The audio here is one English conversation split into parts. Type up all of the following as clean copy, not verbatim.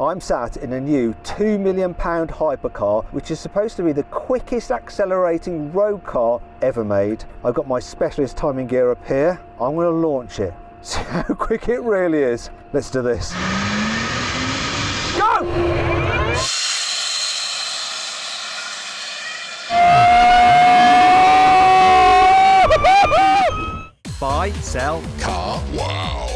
I'm sat in a new £2 million Hypercar, which is supposed to be the quickest accelerating road car ever made. I've got my specialist timing gear up here. I'm going to launch it. See how quick it really is. Let's do this. Go! Buy, sell, car. Wow.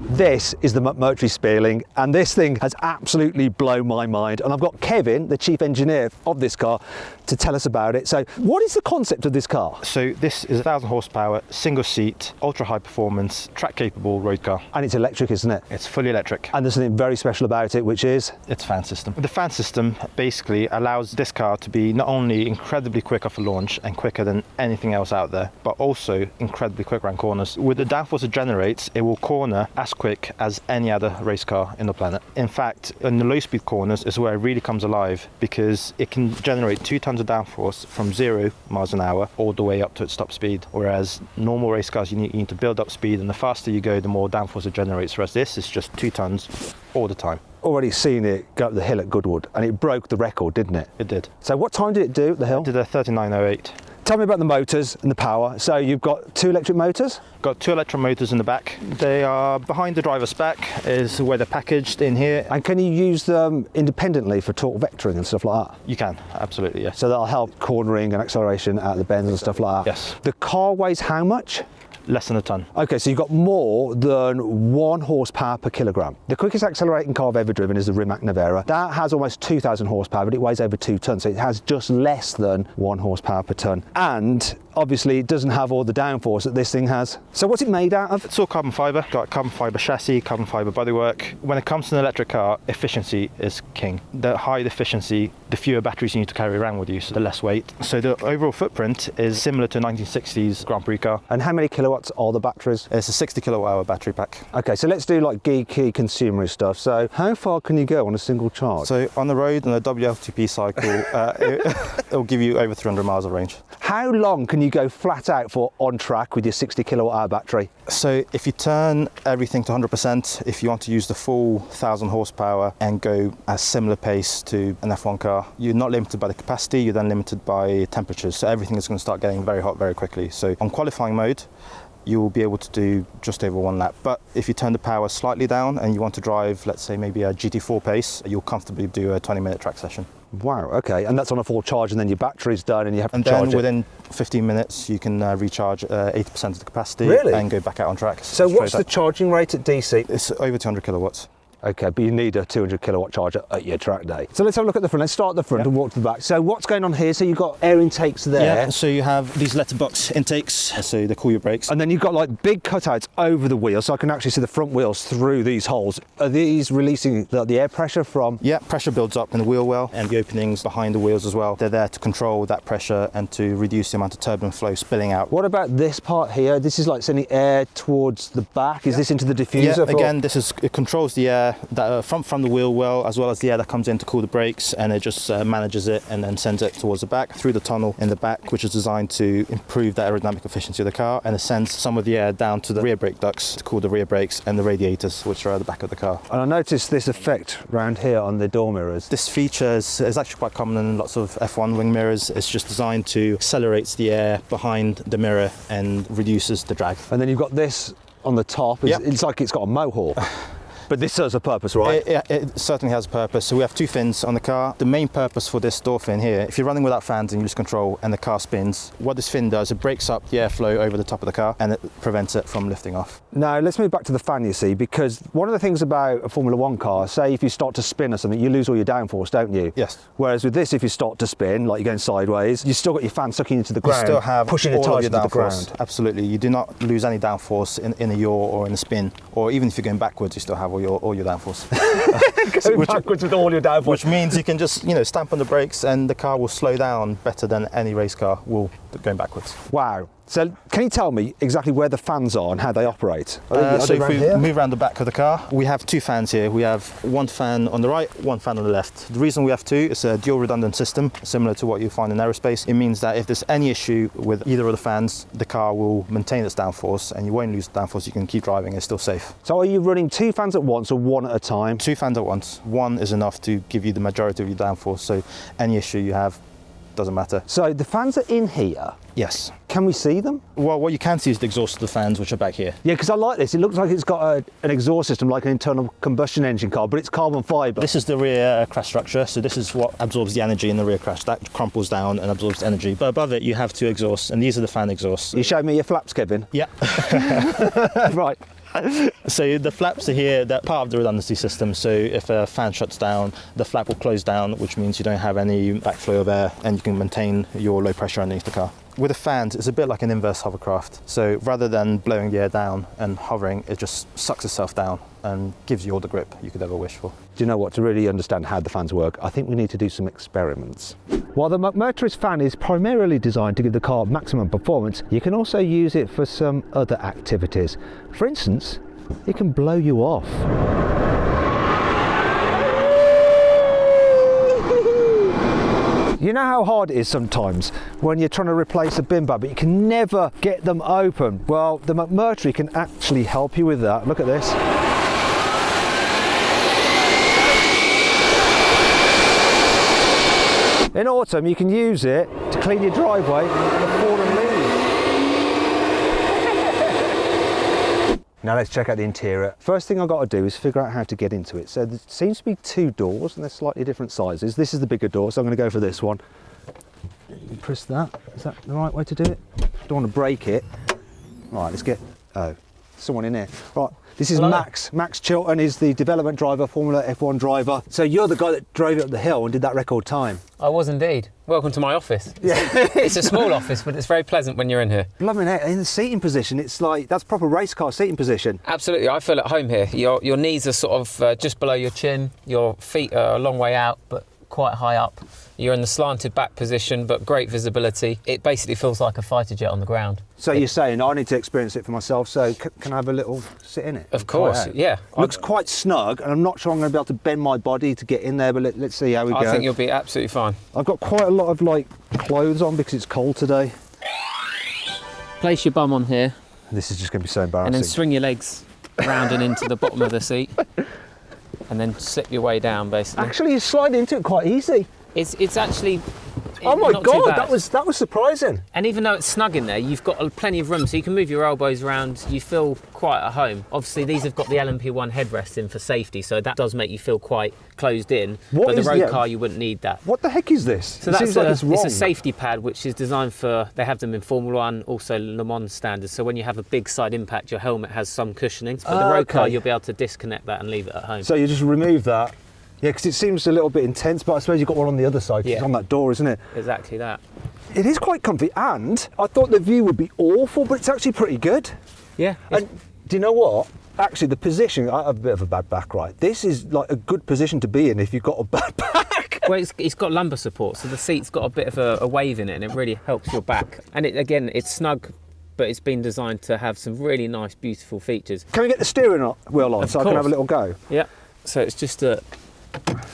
This is the McMurtry Spearling, and this thing has absolutely blown my mind. And I've got Kevin, the chief engineer of this car, to tell us about it. So what is the concept of this car? So this is a 1,000 horsepower, single seat, ultra high performance, track capable road car. And it's electric, isn't it? It's fully electric. And there's something very special about it, which is? Its fan system. The fan system basically allows this car to be not only incredibly quick off a launch and quicker than anything else out there, but also incredibly quick around corners. With the downforce it generates, it will corner as quick as any other race car in the planet. In fact, in the low speed corners is where it really comes alive, because it can generate 2 tons of downforce from 0 miles an hour all the way up to its top speed. Whereas normal race cars, you need to build up speed, and the faster you go, the more downforce it generates. Whereas this is just 2 tons all the time. Already seen it go up the hill at Goodwood, and it broke the record, didn't it? It did. So what time did it do at the hill? It did a 39.08. Tell me about the motors and the power. So you've got 2 electric motors? Got 2 electric motors in the back. They are behind the driver's back, is where they're packaged in here. And can you use them independently for torque vectoring and stuff like that? You can, absolutely, yes. So that'll help cornering and acceleration out of the bends and stuff like that? Yes. The car weighs how much? Less than a ton. Okay, so you've got more than 1 horsepower per kilogram. The quickest accelerating car I've ever driven is the Rimac Navara. That has almost 2,000 horsepower, but it weighs over 2 tons, so it has just less than 1 horsepower per ton. And obviously it doesn't have all the downforce that this thing has. So what's it made out of? It's all carbon fibre. Got a carbon fibre chassis, carbon fibre bodywork. When it comes to an electric car, efficiency is king. The higher the efficiency, the fewer batteries you need to carry around with you, so the less weight. So the overall footprint is similar to a 1960s Grand Prix car. And how many kilowatts are the batteries? It's a 60 kilowatt hour battery pack. Okay, so let's do like geeky consumerist stuff. So how far can you go on a single charge? So on the road, on a WLTP cycle, it'll give you over 300 miles of range. How long can you go flat out for on track with your 60 kilowatt hour battery? So if you turn everything to 100%, if you want to use the full 1,000 horsepower and go at a similar pace to an F1 car, you're not limited by the capacity, you're then limited by temperatures. So everything is going to start getting very hot very quickly. So on qualifying mode, you will be able to do just over 1 lap. But if you turn the power slightly down and you want to drive, let's say maybe a GT4 pace, you'll comfortably do a 20-minute track session. Wow, okay, and that's on a full charge, and then your battery's done and you have to charge it? And then within 15 minutes you can recharge 80% of the capacity. Really? And go back out on track. So what's the charging rate at DC? It's over 200 kilowatts. Okay, but you need a 200 kilowatt charger at your track day. So let's have a look at the front. Let's start at the front and walk to the back. So what's going on here? So you've got air intakes there. Yeah, so you have these letterbox intakes, so they cool your brakes. And then you've got like big cutouts over the wheels, so I can actually see the front wheels through these holes. Are these releasing the air pressure from? Yeah, pressure builds up in the wheel well and the openings behind the wheels as well. They're there to control that pressure and to reduce the amount of turbulent flow spilling out. What about this part here? This is like sending air towards the back. Is this into the diffuser? Yeah, again, it controls the air that from the wheel well, as well as the air that comes in to cool the brakes, and it just manages it and then sends it towards the back through the tunnel in the back, which is designed to improve the aerodynamic efficiency of the car, and it sends some of the air down to the rear brake ducts to cool the rear brakes and the radiators, which are at the back of the car. And I noticed this effect around here on the door mirrors. This feature is actually quite common in lots of F1 wing mirrors. It's just designed to accelerate the air behind the mirror and reduces the drag. And then you've got this on the top. It's like it's got a mohawk. But this serves a purpose, right? It certainly has a purpose. So we have 2 fins on the car. The main purpose for this door fin here, if you're running without fans and you lose control and the car spins, what this fin does, it breaks up the airflow over the top of the car and it prevents it from lifting off. Now let's move back to the fan, you see, because one of the things about a Formula 1 car, say if you start to spin or something, you lose all your downforce, don't you? Yes. Whereas with this, if you start to spin, like you're going sideways, you still got your fan sucking into the ground, you still have pushing the tyres into the ground. Absolutely. You do not lose any downforce in a yaw or in a spin, or even if you're going backwards, you still have all your downforce. Going backwards with all your downforce. Which means you can just, stamp on the brakes and the car will slow down better than any race car will going backwards. Wow. So can you tell me exactly where the fans are and how they operate? So if we move around the back of the car, we have two fans here. We have one fan on the right, one fan on the left. The reason we have two is a dual redundant system, similar to what you find in aerospace. It means that if there's any issue with either of the fans, the car will maintain its downforce and you won't lose downforce. You can keep driving, it's still safe. So are you running two fans at once or one at a time? Two fans at once. One is enough to give you the majority of your downforce, so any issue you have doesn't matter. So the fans are in here. Yes. Can we see them? Well, what you can see is the exhaust of the fans, which are back here. Yeah, because I like this. It looks like it's got an exhaust system like an internal combustion engine car, but it's carbon fibre. This is the rear crash structure, so this is what absorbs the energy in the rear crash. That crumples down and absorbs energy. But above it, you have two exhausts, and these are the fan exhausts. You showed me your flaps, Kevin? Yeah. Right. So the flaps are here, they're part of the redundancy system. So if a fan shuts down, the flap will close down, which means you don't have any backflow of air and you can maintain your low pressure underneath the car. With the fans, it's a bit like an inverse hovercraft. So rather than blowing the air down and hovering, it just sucks itself down and gives you all the grip you could ever wish for. Do you know what? To really understand how the fans work, I think we need to do some experiments. While the McMurtry's fan is primarily designed to give the car maximum performance, you can also use it for some other activities. For instance, it can blow you off. You know how hard it is sometimes when you're trying to replace a bin bag, but you can never get them open? Well, the McMurtry can actually help you with that. Look at this. In autumn, you can use it to clean your driveway of fallen leaves. Now let's check out the interior. First thing I've got to do is figure out how to get into it. So there seems to be two doors and they're slightly different sizes. This is the bigger door, so I'm going to go for this one. Press that. Is that the right way to do it? Don't want to break it. Right, let's get... Oh, someone in here. Right, this is Hello. Max. Max Chilton is the development driver, Formula F1 driver. So you're the guy that drove it up the hill and did that record time. I was indeed. Welcome to my office. Yeah. It's a small office, but it's very pleasant when you're in here. Blimey heck, in the seating position, it's like, that's proper race car seating position. Absolutely, I feel at home here. Your knees are sort of just below your chin. Your feet are a long way out, but quite high up. You're in the slanted back position, but great visibility. It basically feels like a fighter jet on the ground. So you're saying I need to experience it for myself, so can I have a little sit in it? Of course, yeah. Looks quite snug, and I'm not sure I'm going to be able to bend my body to get in there, but let's see how we go. I think you'll be absolutely fine. I've got quite a lot of like clothes on because it's cold today. Place your bum on here, This is just going to be so and embarrassing. then swing your legs round and into the bottom of the seat, and then slip your way down, basically. Actually, you slide into it quite easy. It's actually... Oh my not too God, bad. that was surprising. And even though it's snug in there, you've got plenty of room, so you can move your elbows around. You feel quite at home. Obviously, these have got the LMP1 headrest in for safety, so that does make you feel quite closed in. What but the is- road yeah. car, you wouldn't need that. What the heck is this? So It that's seems like it's wrong. it's a safety pad which is designed for, they have them in Formula 1, also Le Mans standards. So when you have a big side impact, your helmet has some cushioning. But the road car, okay. you'll be able to disconnect that and leave it at home. So you just remove that. Yeah, because it seems a little bit intense, but I suppose you've got one on the other side. 'Cause Yeah. It's on that door, isn't it? Exactly that. It is quite comfy, and I thought the view would be awful, but it's actually pretty good. Yeah. And do you know what? Actually, the position, I have a bit of a bad back, right? This is like a good position to be in if you've got a bad back. Well, it's got lumbar support, so the seat's got a bit of a wave in it, and it really helps your back. And it's snug, but it's been designed to have some really nice, beautiful features. Can we get the steering wheel on Of so I can have a course. little go? Yeah. So it's just a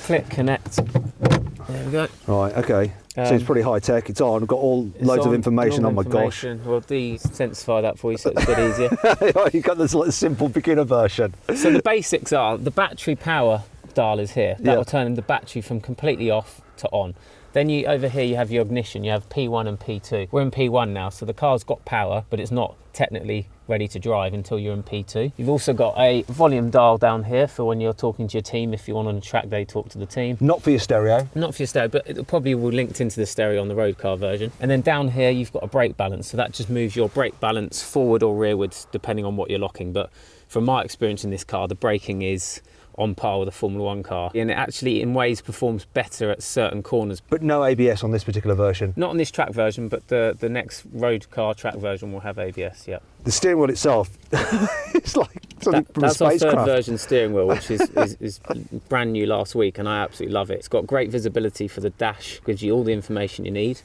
click, connect. There we go. Right, okay. So it's pretty high tech. It's on. I've got It's loads of on, information. all Oh my gosh. information. We'll desensify that for you so it's a bit easier. You've got this like simple beginner version. So the basics are, the battery power dial is here. That Yeah. will turn the battery from completely off to on. Then over here you have your ignition. You have P1 and P2. We're in P1 now, so the car's got power, but it's not technically ready to drive until you're in P2. You've also got a volume dial down here for when you're talking to your team. If you want on a track day, talk to the team. Not for your stereo. Not for your stereo, but it probably will linked into the stereo on the road car version. And then down here you've got a brake balance, so that just moves your brake balance forward or rearwards depending on what you're locking. But from my experience in this car, the braking is on par with a Formula 1 car, and it actually in ways performs better at certain corners. But no ABS on this particular version. Not on this track version, but the next road car track version will have ABS. Yeah. The steering wheel itself, it's like Something from a That's our third spacecraft. version steering wheel, which is brand new last week, and I absolutely love it. It's got great visibility for the dash, gives you all the information you need.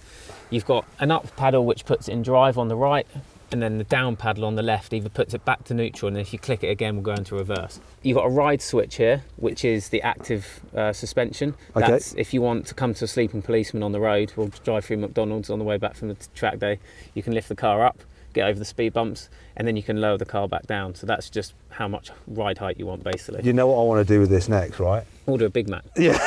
You've got an up paddle which puts it in drive on the right, and then the down paddle on the left either puts it back to neutral, and if you click it again, we'll go into reverse. You've got a ride switch here, which is the active suspension. Okay. That's if you want to come to a sleeping policeman on the road or drive through McDonald's on the way back from the track day, you can lift the car up, get over the speed bumps, and then you can lower the car back down. So that's just how much ride height you want, basically. You know what I want to do with this next, right? Order a Big Mac. Yeah,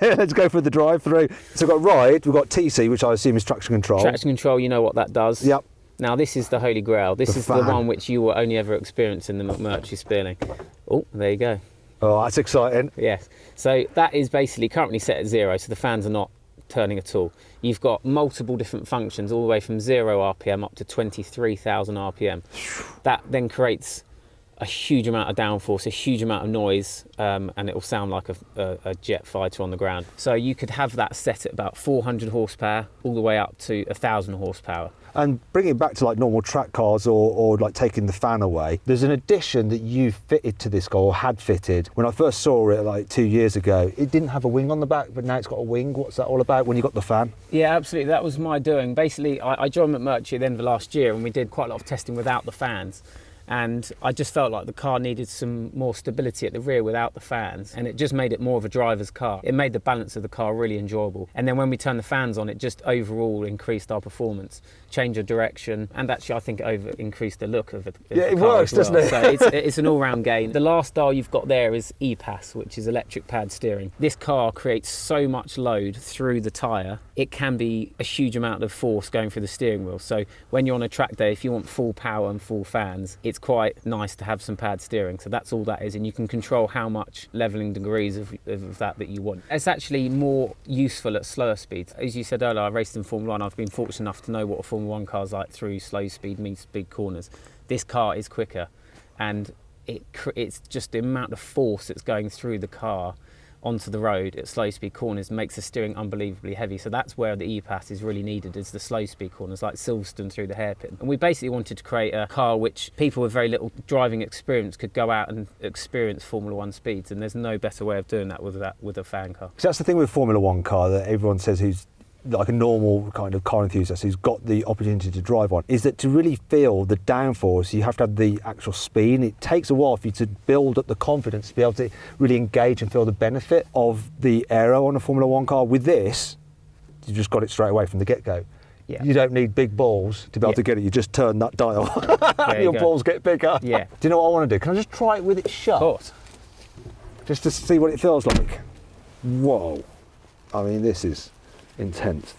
let's go for the drive-through. So we've got ride, we've got TC, which I assume is traction control. Traction control, you know what that does. Yep. Now this is the holy grail. This The is fan. the one which you will only ever experience in the McMurtry Spearling. Oh, there you go. Oh, that's exciting. Yes. So that is basically currently set at 0, so the fans are not turning at all. You've got multiple different functions, all the way from 0 RPM up to 23,000 RPM. That then creates a huge amount of downforce, a huge amount of noise, and it will sound like a jet fighter on the ground. So you could have that set at about 400 horsepower all the way up to 1,000 horsepower. And bringing it back to like normal track cars or like taking the fan away, there's an addition that you fitted to this car or had fitted. When I first saw it like 2 years ago, it didn't have a wing on the back, but now it's got a wing. What's that all about when you got the fan? Yeah, absolutely. That was my doing. Basically, I joined McMurtry at the end of last year, and we did quite a lot of testing without the fans. And I just felt like the car needed some more stability at the rear without the fans, and it just made it more of a driver's car. It made the balance of the car really enjoyable. And then when we turned the fans on, it just overall increased our performance, changed the direction, and actually I think it increased the look of it. Yeah, it works, doesn't it? So it's an all-round gain. The last dial you've got there is EPAS, which is electric pad steering. This car creates so much load through the tyre, it can be a huge amount of force going through the steering wheel. So when you're on a track day, if you want full power and full fans, it's quite nice to have some pad steering. So that's all that is, and you can control how much levelling degrees of that you want. It's actually more useful at slower speeds. As you said earlier, I raced in Formula 1. I've been fortunate enough to know what a Formula 1 car's like through slow speed meets big corners. This car is quicker, and it's just the amount of force that's going through the car onto the road at slow speed corners makes the steering unbelievably heavy. So that's where the EPAS is really needed, is the slow speed corners like Silverstone through the hairpin. And we basically wanted to create a car which people with very little driving experience could go out and experience Formula 1 speeds, and there's no better way of doing that with a fan car. So that's the thing with Formula 1 car that everyone says who's like a normal kind of car enthusiast who's got the opportunity to drive one, is that to really feel the downforce, you have to have the actual speed, and it takes a while for you to build up the confidence to be able to really engage and feel the benefit of the aero on a Formula 1 car. With this, you just got it straight away from the get-go. Yeah. You don't need big balls to be able to get it. You just turn that dial. Your balls get bigger. Yeah. Do you know what I want to do? Can I just try it with it shut? Of course. Just to see what it feels like. Whoa. I mean, this is intense.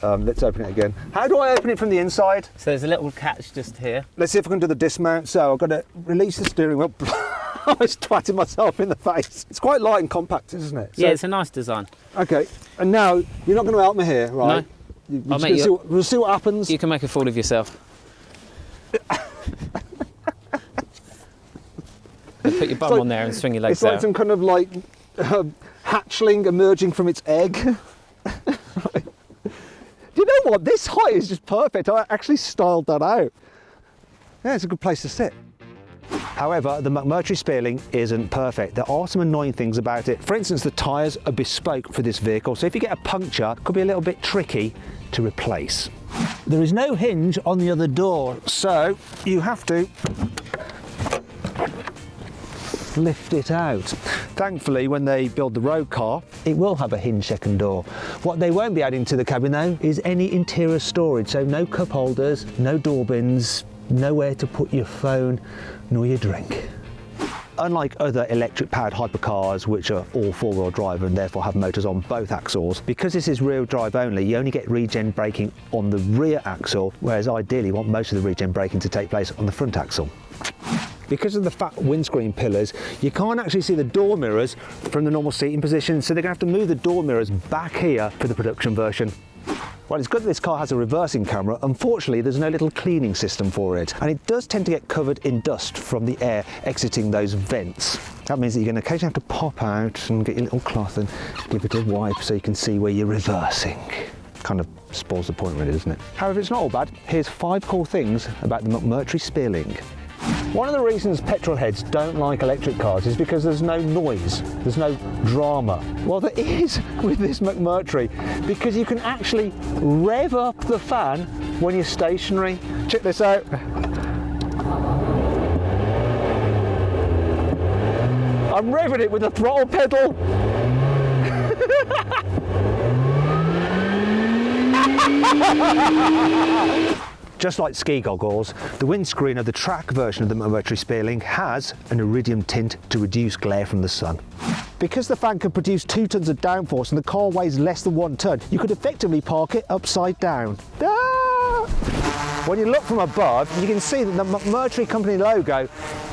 Let's open it again. How do I open it from the inside? So there's a little catch just here. Let's see if I can do the dismount. So I've got to release the steering wheel. I was twatting myself in the face. It's quite light and compact, isn't it? So, Yeah, it's a nice design. Okay, and now you're not going to help me here, right? No. We'll see what happens. You can make a fool of yourself. Put your bum on there and swing your legs It's like out. some kind of like hatchling emerging from its egg. Do you know what? This height is just perfect. I actually styled that out. Yeah, it's a good place to sit. However, the McMurtry Spearling isn't perfect. There are some annoying things about it. For instance, the tyres are bespoke for this vehicle, so if you get a puncture, it could be a little bit tricky to replace. There is no hinge on the other door, so you have to lift it out. Thankfully, when they build the road car, it will have a hinge second door. What they won't be adding to the cabin though is any interior storage, so no cup holders, no door bins, nowhere to put your phone nor your drink. Unlike other electric powered hypercars, which are all four-wheel drive and therefore have motors on both axles, because this is rear drive only, you only get regen braking on the rear axle, whereas ideally you want most of the regen braking to take place on the front axle. Because of the fat windscreen pillars, you can't actually see the door mirrors from the normal seating position, so they're going to have to move the door mirrors back here for the production version. Well, it's good that this car has a reversing camera. Unfortunately, there's no little cleaning system for it, and it does tend to get covered in dust from the air exiting those vents. That means that you're going to occasionally have to pop out and get your little cloth and give it a wipe so you can see where you're reversing. Kind of spoils the point really, doesn't it? However, it's not all bad. Here's 5 cool things about the McMurtry Spearling. One of the reasons petrol heads don't like electric cars is because there's no noise, there's no drama. Well, there is with this McMurtry, because you can actually rev up the fan when you're stationary. Check this out. I'm revving it with the throttle pedal. Just like ski goggles, the windscreen of the track version of the McMurtry Spearling has an iridium tint to reduce glare from the sun. Because the fan can produce 2 tons of downforce and the car weighs less than 1 ton, you could effectively park it upside down. Ah! When you look from above, you can see that the McMurtry company logo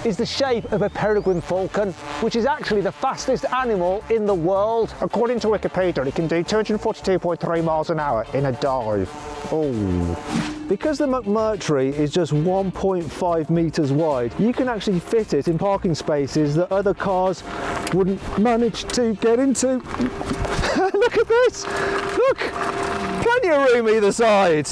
is the shape of a peregrine falcon, which is actually the fastest animal in the world. According to Wikipedia, it can do 242.3 miles an hour in a dive. Oh. Because the McMurtry is just 1.5 metres wide, you can actually fit it in parking spaces that other cars wouldn't manage to get into. Look at this! Look! Plenty of room either side.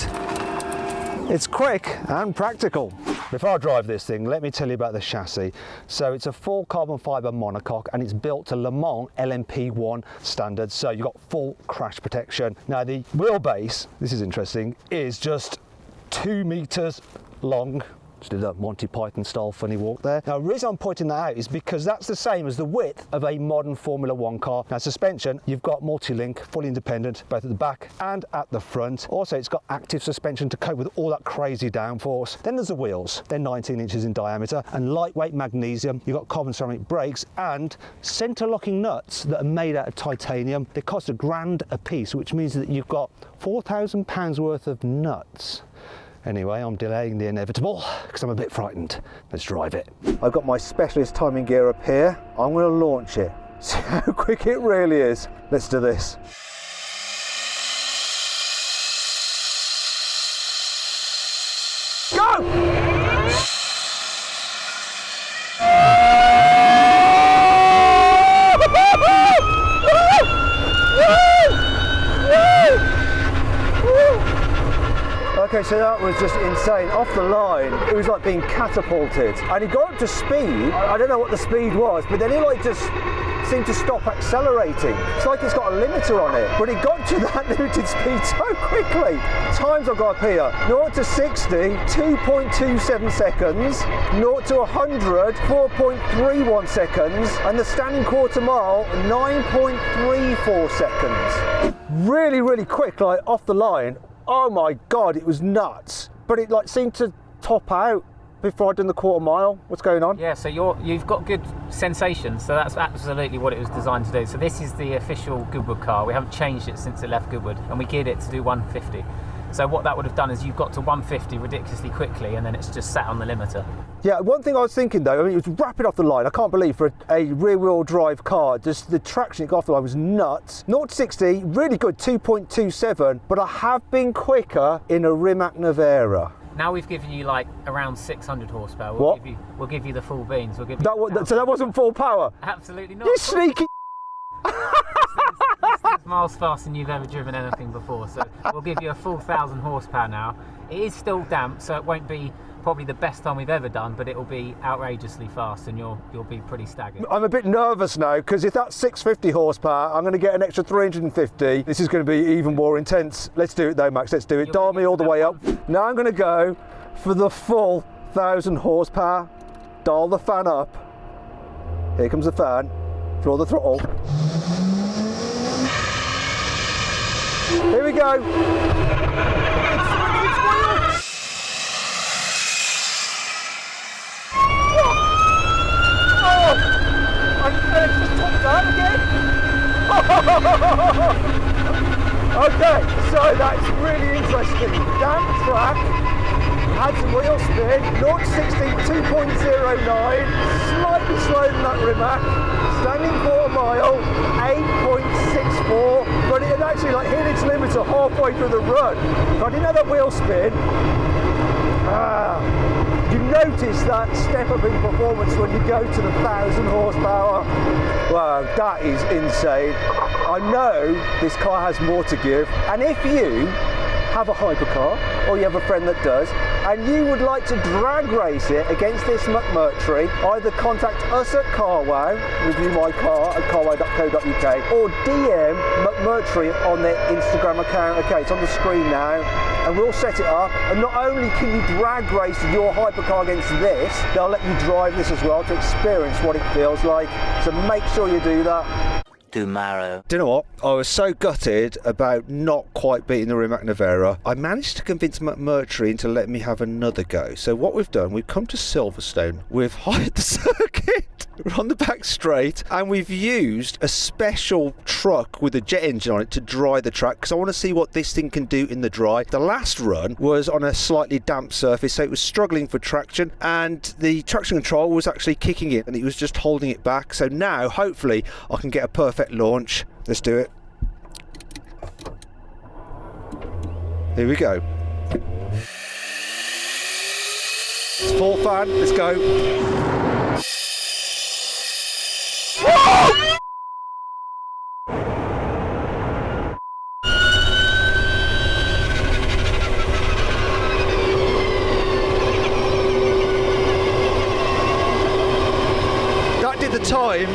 It's quick and practical. Before I drive this thing, let me tell you about the chassis. So it's a full carbon fibre monocoque and it's built to Le Mans LMP1 standards, so you've got full crash protection. Now the wheelbase, this is interesting, is just 2 metres long. Just did a Monty Python style funny walk there. Now the reason I'm pointing that out is because that's the same as the width of a modern Formula 1 car. Now suspension, you've got multi-link, fully independent, both at the back and at the front. Also it's got active suspension to cope with all that crazy downforce. Then there's the wheels. They're 19 inches in diameter and lightweight magnesium. You've got carbon ceramic brakes and centre locking nuts that are made out of titanium. They cost £1,000 a piece, which means that you've got £4,000 worth of nuts. Anyway, I'm delaying the inevitable because I'm a bit frightened. Let's drive it. I've got my specialist timing gear up here. I'm going to launch it. See how quick it really is. Let's do this. Go! Okay, so that was just insane. Off the line, it was like being catapulted. And he got up to speed. I don't know what the speed was, but then he like just seemed to stop accelerating. It's like it's got a limiter on it. But he got to that limited speed so quickly. Times I've got up here. 0 to 60, 2.27 seconds. 0 to 100, 4.31 seconds. And the standing quarter mile, 9.34 seconds. Really, really quick, like off the line. Oh my God, it was nuts. But it like seemed to top out before I'd done the quarter mile. What's going on? Yeah, so you've got good sensation, so that's absolutely what it was designed to do. So this is the official Goodwood car. We haven't changed it since it left Goodwood, and we geared it to do 150. So what that would have done is you've got to 150 ridiculously quickly, and then it's just sat on the limiter. Yeah, one thing I was thinking though, I mean, it was rapid off the line. I can't believe for a rear-wheel drive car, just the traction it got off the line was nuts. 0 to 60, really good, 2.27, but I have been quicker in a Rimac Nevera. Now we've given you like around 600 horsepower. We'll give you the full beans. We'll give you so that wasn't full power? Absolutely not. You sneaky. This thing's miles faster than you've ever driven anything before, so we'll give you a full 1,000 horsepower now. It is still damp, so it won't be probably the best time we've ever done, but it will be outrageously fast and you'll be pretty staggered. I'm a bit nervous now because if that's 650 horsepower, I'm going to get an extra 350. This is going to be even more intense. Let's do it though, Max. Let's do it. Dial me all the way up. Now I'm going to go for the full 1,000 horsepower. Dial the fan up. Here comes the fan. Throw the throttle. Here we go. Okay, so that's really interesting. Damp track, had some wheel spin, 0 to 60, 2.09, slightly slower than that Rimac, standing quarter mile, 8.64, but it had actually like hit its limiter halfway through the run. If I didn't have that wheel spin, you notice that step up in performance when you go to the 1,000 horsepower. Wow, that is insane. I know this car has more to give, and if you have a hypercar or you have a friend that does, and you would like to drag race it against this McMurtry, either contact us at CarWow, review my car at carwow.co.uk, or DM McMurtry on their Instagram account. Okay, it's on the screen now, and we'll set it up. And not only can you drag race your hypercar against this, they'll let you drive this as well to experience what it feels like. So make sure you do that. Tomorrow. Do you know what? I was so gutted about not quite beating the Rimac Nevera. I managed to convince McMurtry into letting me have another go. So what we've done, we've come to Silverstone, we've hired the circuit, we're on the back straight, and we've used a special truck with a jet engine on it to dry the track, because I want to see what this thing can do in the dry. The last run was on a slightly damp surface, so it was struggling for traction, and the traction control was actually kicking it, and it was just holding it back. So now, hopefully, I can get a perfect launch. Let's do it. Here we go. It's full fan. Let's go. Whoa! That did the time.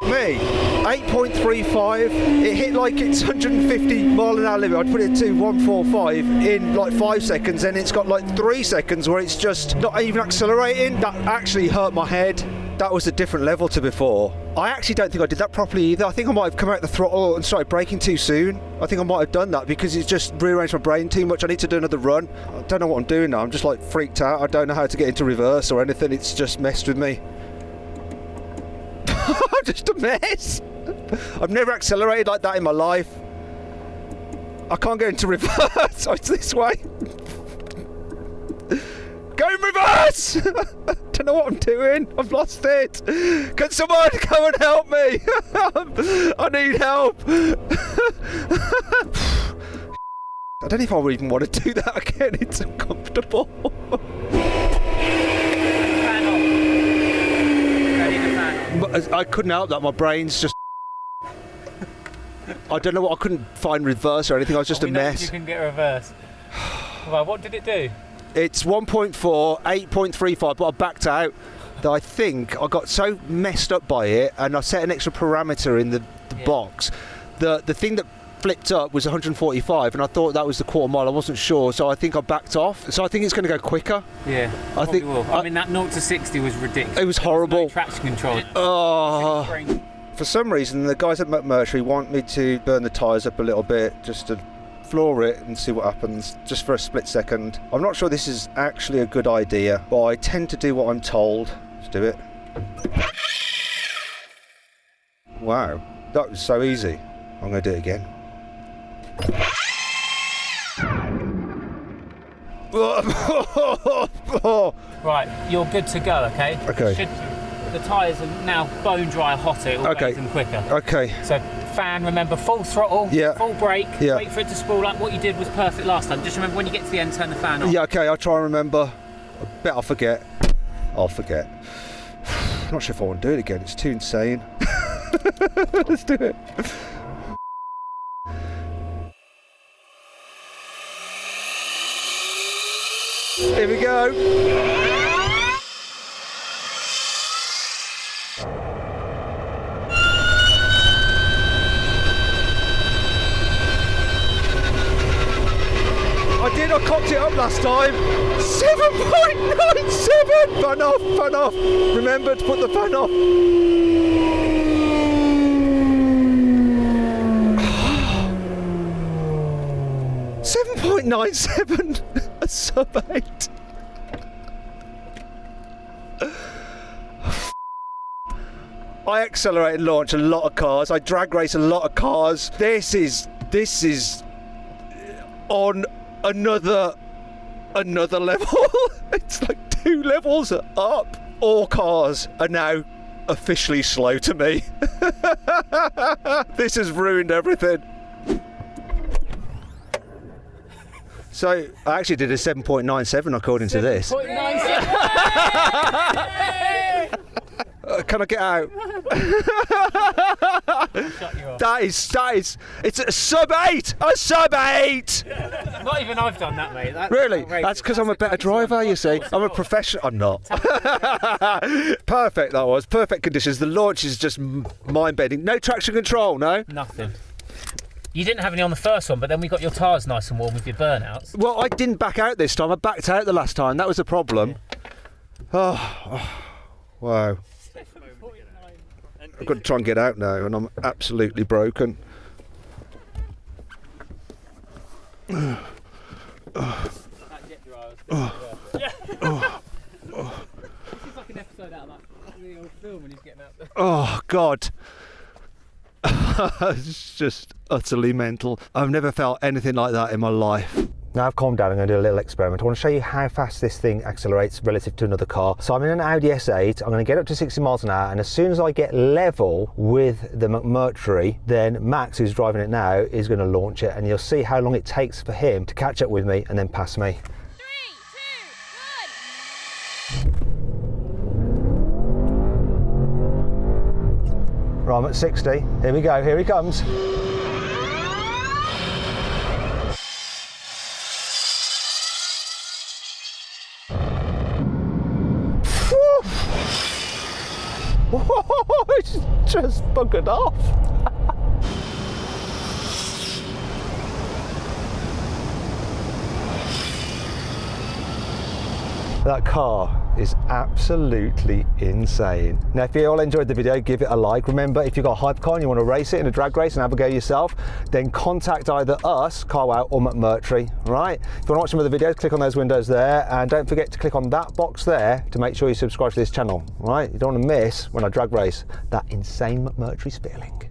Me, 8.35. It hit like it's 150 mile an hour limit. I'd put it to 145 in like 5 seconds, and it's got like 3 seconds where it's just not even accelerating. That actually hurt my head. That was a different level to before. I actually don't think I did that properly either. I think I might have come out the throttle and started braking too soon. I think I might have done that because it's just rearranged my brain too much. I need to do another run. I don't know what I'm doing now. I'm just like freaked out. I don't know how to get into reverse or anything. It's just messed with me. I'm just a mess. I've never accelerated like that in my life. I can't get into reverse. Oh, it's this way. Go in reverse! Don't know what I'm doing. I've lost it. Can someone come and help me? I need help. I don't know if I would even want to do that again. It's uncomfortable. I couldn't help that. My brain's just. I don't know what. I couldn't find reverse or anything. I was just a mess. You can get reverse. Well, what did it do? It's 1.4, 8.35, but I backed out. That I think I got so messed up by it, and I set an extra parameter in the box. The thing that flipped up was 145, and I thought that was the quarter mile. I wasn't sure, so I think I backed off. So I think it's going to go quicker. Yeah, I think. Will. I mean, that 0 to 60 was ridiculous. It was horrible. No traction control. Oh. For some reason, the guys at McMurtry want me to burn the tyres up a little bit, just to floor it and see what happens, just for a split second. I'm not sure this is actually a good idea, but I tend to do what I'm told. Let's do it. Wow, that was so easy. I'm going to do it again. Right, you're good to go, okay? Okay. The tyres are now bone dry hot, it will make them quicker. Okay. So fan, remember, full throttle, full brake, wait for it to spool up. What you did was perfect last time. Just remember when you get to the end, turn the fan off. Yeah, okay, I'll try and remember. I bet I'll forget. I'll forget. I'm not sure if I want to do it again, it's too insane. Let's do it. Here we go. I cocked it up last time. 7.97. Fan off, fan off. Remember to put the fan off. 7.97. A sub 8. I accelerate and launch a lot of cars. I drag race a lot of cars. This is on another level. It's like 2 levels up. All cars are now officially slow to me. This has ruined everything. So I actually did a 7.97 according to this. 7.97. Can I get out? Shut you off. That is, it's a sub 8! A sub 8! Not even I've done that, mate. That's Really? outrageous. That's because I'm a better driver, you see. I'm a professional. I'm not. Perfect, that was. Perfect conditions. The launch is just mind-bending. No traction control, no? Nothing. You didn't have any on the first one, but then we got your tyres nice and warm with your burnouts. Well, I didn't back out this time. I backed out the last time. That was a problem. Oh, wow. I've got to try and get out now, and I'm absolutely broken. Oh, God. It's just utterly mental. I've never felt anything like that in my life. Now I've calmed down, I'm going to do a little experiment. I want to show you how fast this thing accelerates relative to another car. So I'm in an Audi S8, I'm going to get up to 60 miles an hour, and as soon as I get level with the McMurtry, then Max, who's driving it now, is going to launch it, and you'll see how long it takes for him to catch up with me and then pass me. 3, 2, 1. Right, I'm at 60. Here we go, here he comes. It's just buggered off. That car is absolutely insane. Now, if you all enjoyed the video, give it a like. Remember, if you've got a Hypercar and you want to race it in a drag race and have a go yourself, then contact either us, Carwow, or McMurtry, right? If you want to watch some of the videos, click on those windows there, and don't forget to click on that box there to make sure you subscribe to this channel, right? You don't want to miss when I drag race that insane McMurtry Spearlink.